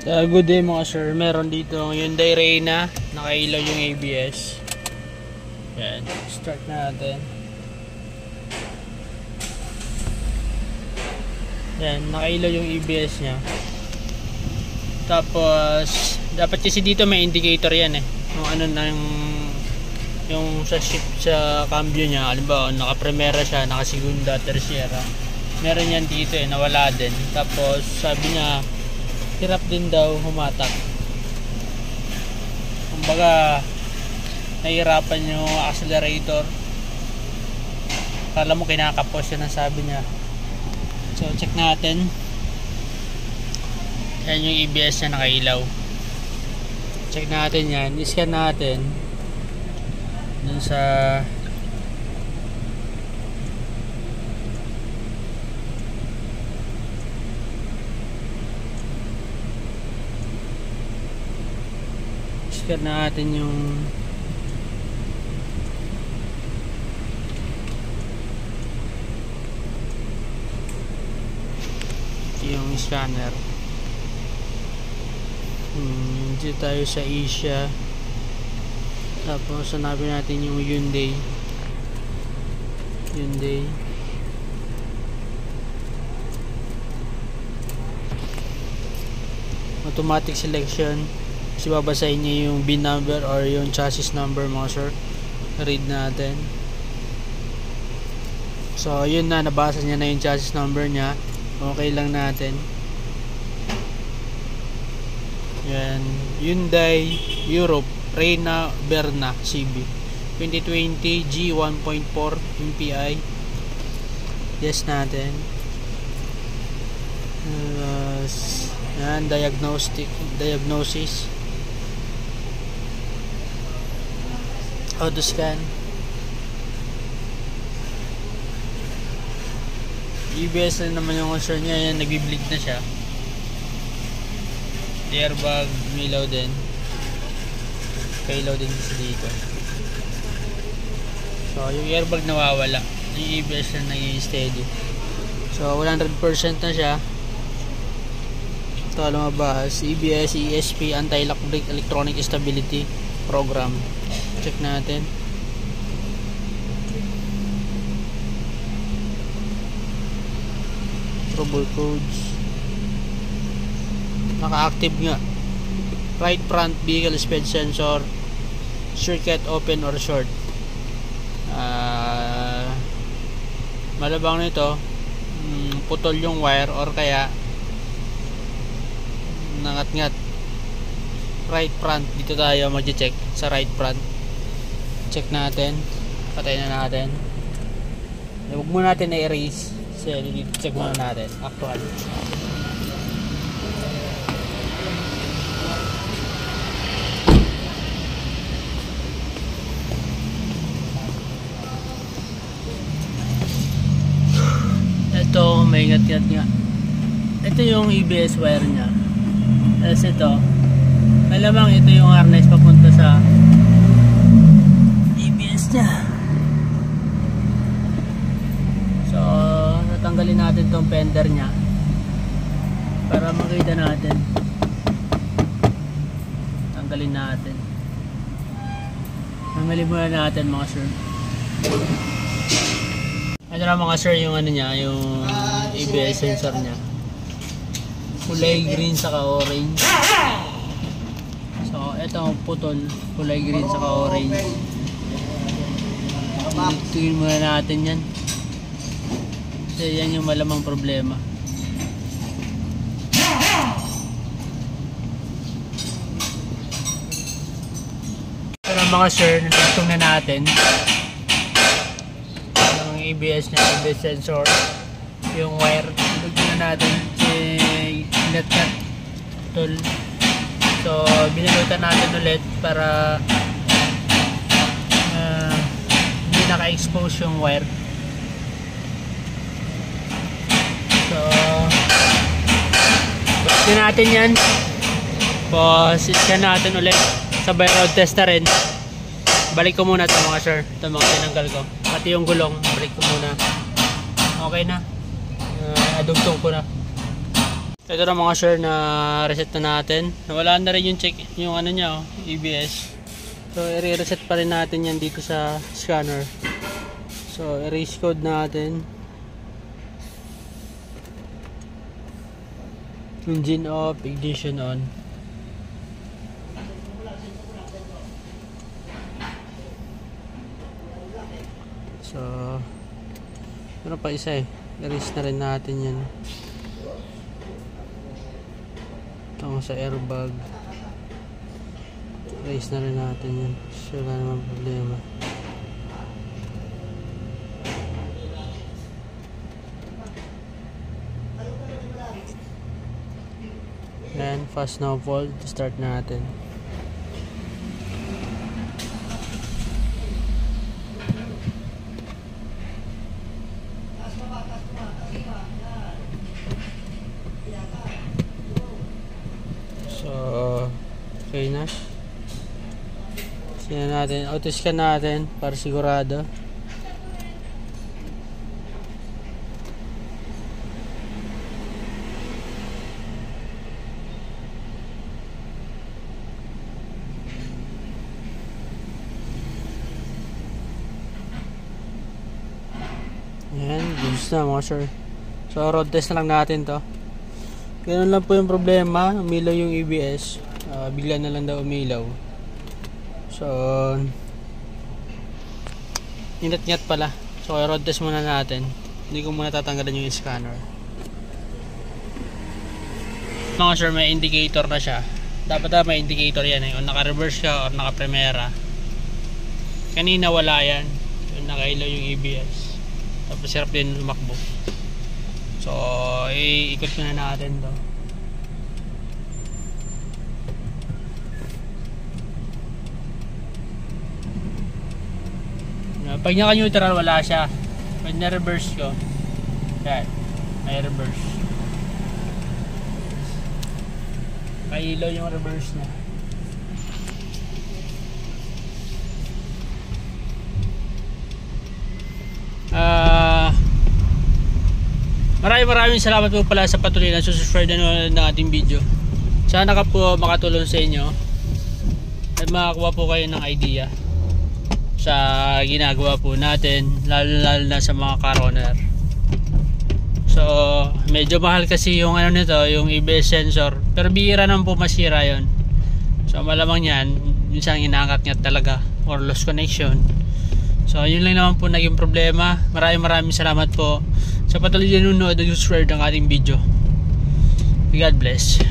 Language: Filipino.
Good day mga sir, meron dito ang Hyundai Reyna, nakailaw yung ABS. Yan, start natin. Yan, nakailaw yung ABS nya. Tapos dapat kasi dito may indicator yan eh, yung ano na yung sa shift sa cambio nya. Halimbawa naka primera siya, naka segunda, tercera, meron yan dito eh, nawala din. Tapos sabi niya hirap din daw humatak, kumbaga nahihirapan yung accelerator. Kala mo kinakapos, yun ang sabi niya. So check natin. Yan yung ABS na nakailaw. Check natin yan, iscan natin dun sa natin yung scanner. Dito tayo sa Asia, tapos hanapin natin yung Hyundai. Automatic selection. Kasi babasahin niya yung VIN number or yung chassis number mga sir. Read natin. So yun na, nabasa niya na yung chassis number niya. Okay lang natin. Yan, Hyundai Europe Reyna Berna CB 2020 G 1.4 MPI. Yes natin. Yan, diagnosis, auto scan. EBS na naman yung concern niya. Yan, nagbi-bleed na siya. Airbag, milaw din. Kailaw din kasi dito. So yung airbag nawawala, yung EBS na nag-steady. So 100% na siya. Ito lumabas, EBS, ESP, anti-lock brake, electronic stability program. Check natin. Trouble codes, naka-active nga. Right front vehicle speed sensor, circuit open or short. Malabang nito putol yung wire or kaya nangat-ngat. Right front, dito tayo mag-check sa right front. Check natin, patayin na natin. Huwag muna natin na-erase. Check muna natin actual. Ito may ingat-ingat nga. Ito yung EBS wire nya. Tapos ito malamang ito yung harness papunta sa EBS nya. So tanggalin natin tong fender nya para makita natin. Tanggalin natin. Tanggalin muna natin mga sir. Ito na mga sir yung ano nya, yung ABS sensor nya. Kulay green saka orange. So ito ang putol, kulay green saka orange. Ituin muna natin yan. Kasi yan yung malamang problema. Pero mga sir, natugtong na natin ang ABS na ABS sensor, yung wire. Natugtong na natin si net tool. So binalutan natin ulit para hindi naka-expose yung wire. So scan natin yan. Tapos scan natin ulit. Sabay road test na rin. Balik ko muna ito mga sir. Ito mga tinanggal ko. Pati yung gulong, balik ko muna. Okay na. Adugtong ko na. Ito na mga sir, na reset na natin. Nawala na rin yung check, yung ano niya, EBS. So i-reset pa rin natin yan dito sa scanner. So erase code natin. Engine off, ignition on. So meron pa isa eh. Erase na rin natin yan. Ito sa airbag. Erase na rin natin yan. So wala naman problema. Then fast now fold, start natin. So okay na. Scan natin, auto scan natin para sigurado. Ayan, goods na mga sir. So road test na lang natin to. Ganun lang po yung problema, umilaw yung EBS. Bigla na lang daw umilaw. So ingat-ingat pala. So road test muna natin. Hindi ko muna tatanggalan yung scanner. Mga sir, may indicator na siya. Dapat may indicator yan eh. O naka-reverse ka o naka-primera. Kanina wala yan. Yung nakailaw yung EBS. Tapos hirap din lumakbo. So iikot na natin to. Pag naka-neutral wala siya. Pag na-reverse ko, yan, may reverse. Kailaw yung reverse na. Maraming salamat po pala sa patuloy na subscribe na ng ating video. Sana ka po makatulong sa inyo at makakuha po kayo ng idea sa ginagawa po natin, lalo na sa mga car owner. So medyo mahal kasi yung ano nito, yung ABS sensor, pero bihira naman po masira yon. So malamang yan minsan inaangat talaga or lost connection. So yun lang naman po naging problema. Maraming salamat po sa patuloy na nanonood at subscribe ng ating video. God bless.